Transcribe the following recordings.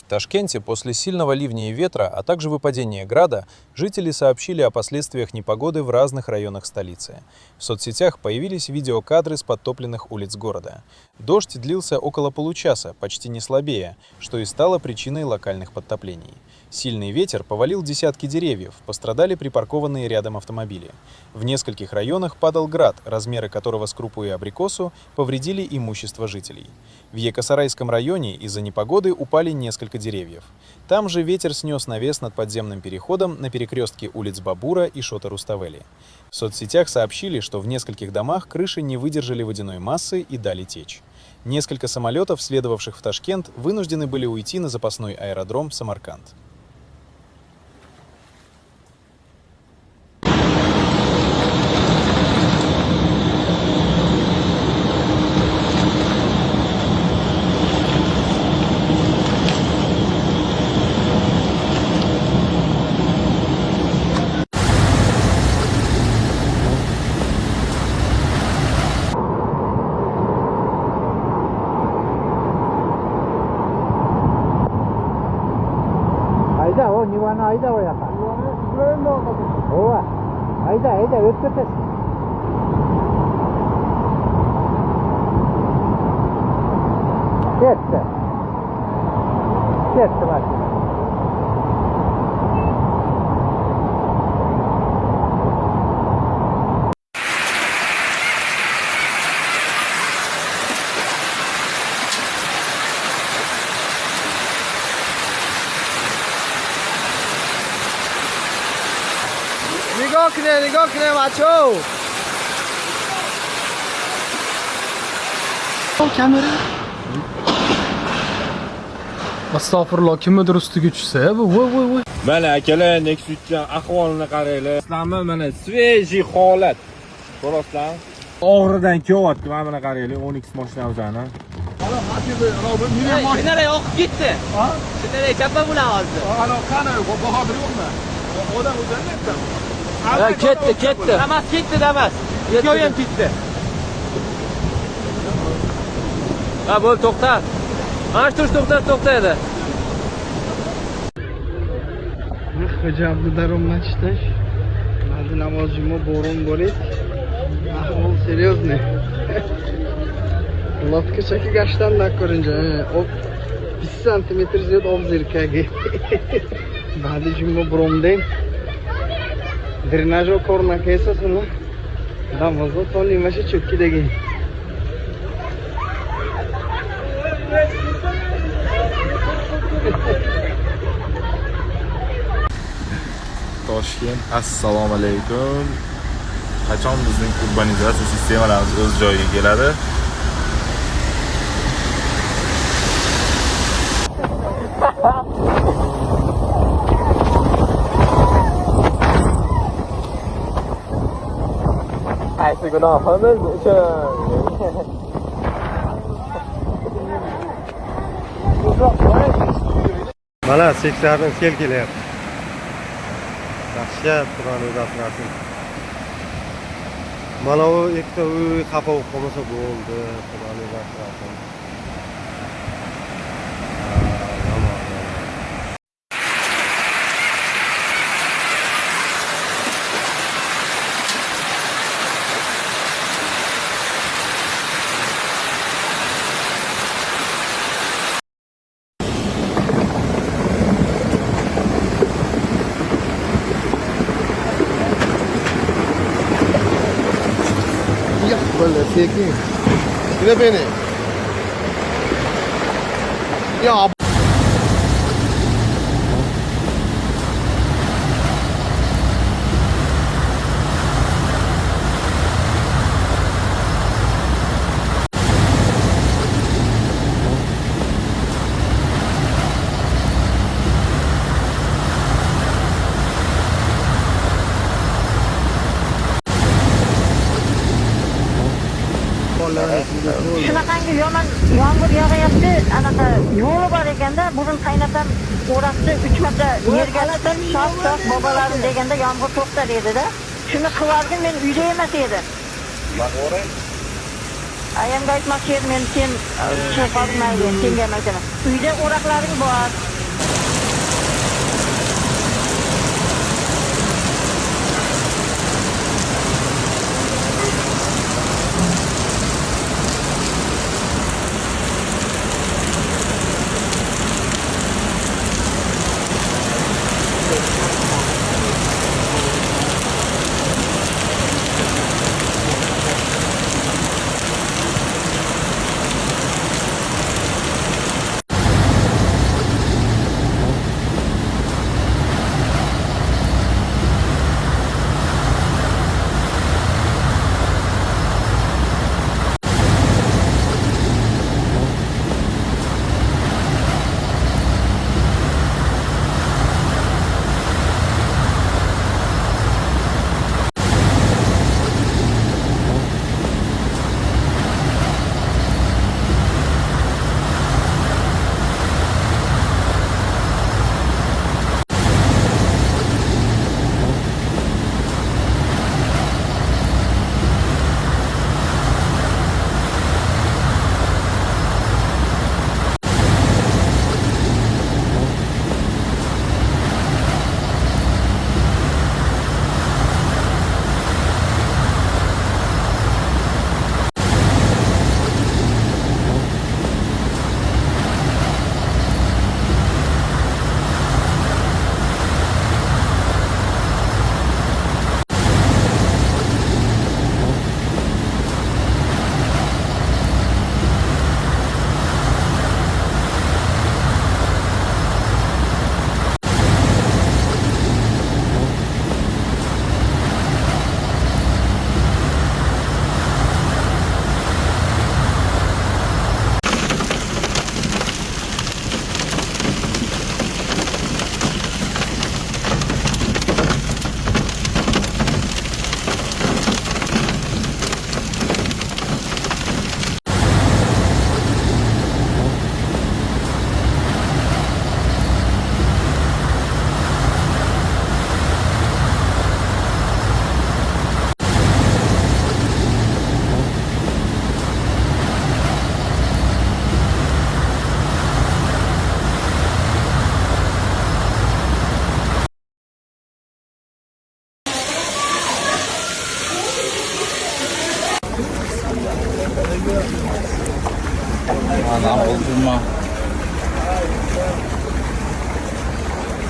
В Ташкенте после сильного ливня и ветра, а также выпадения града, жители сообщили о последствиях непогоды в разных районах столицы. В соцсетях появились видеокадры с подтопленных улиц города. Дождь длился около получаса, почти не слабее, что и стало причиной локальных подтоплений. Сильный ветер повалил десятки деревьев, пострадали припаркованные рядом автомобили. В нескольких районах падал град, размеры которого с крупу и абрикосу повредили имущество жителей. В Екасарайском районе из-за непогоды упали несколько деревьев. Там же ветер снес навес над подземным переходом на перекрестке улиц Бабура и Шота-Руставели. В соцсетях сообщили, что в нескольких домах крыши не выдержали водяной массы и дали течь. Несколько самолетов, следовавших в Ташкент, вынуждены были уйти на запасной аэродром в Самарканд. Ayda o Nivani ayda o yakan. Nivani mi olmadı? Ova. Ayda ötkötes. Ketdi bak. نگاه کنه بچه‌ها kamera astag'firulloh kimnidir ustiga tushsa bu voy mana akalar Nexus'ning ahvolini qaranglar. Sizlarmi mana svejiy holat. Ko'rasizlarmi? Og'ridan kelyapti. Mana buni qaranglar 10x mashinamizni. Nereye oqib ketdi? Ha? Nereye kappa bulan hozir? Ana qani baho beryapman. Odam o'zini Ketdi. Damas ketdi, Damas. Ikkovi ham ketdi. Ha, bo'l, to'xta. Mana shu to'xtaydi. Hijobli daromlashtish. Ba'zi namoz juma bo'ron bo'lib. Ahvol серьезный. Лодка чаки гаштан да көрінжі. 5 сантиметр зет об зеркаги. Бa'zi juma bo'rondan. Дренаж корна кесасына. Намазы тони маши чөпки деген. Toshkent, assalomu alaykum. Qachon bizning urbanizatsiya sistemalarimiz o'z joyiga keladi? Qaysi gunohimiz uchun? Mana 80 sel kelyapti. Dahshat Xudoning asrasin. Mana u ikkita uy xafa bo'lib qolmasa bo'ldi. Xudoning asrasin. Sekin. Mira beni. Ya shunaqangi yomon yomg'ir yog'ayapti, anaqa yo'li bor ekanda, burun qaynatam o'rabdi 3 marta yerga tushib, shoh bobolarim deganda yomg'ir to'xtar edi-da. Shuni qilardim, men uyda emas edim. Ayamga aytmoqchi edim, men sen chiqib qolmaydi, senga aytaman. Uyda o'roqlaring bor.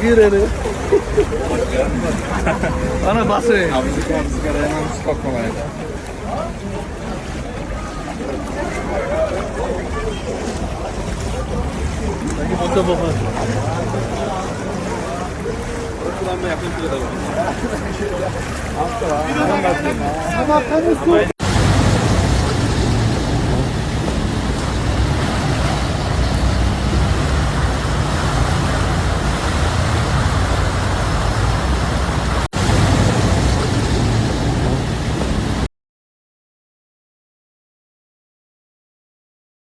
gireni. Ana basın.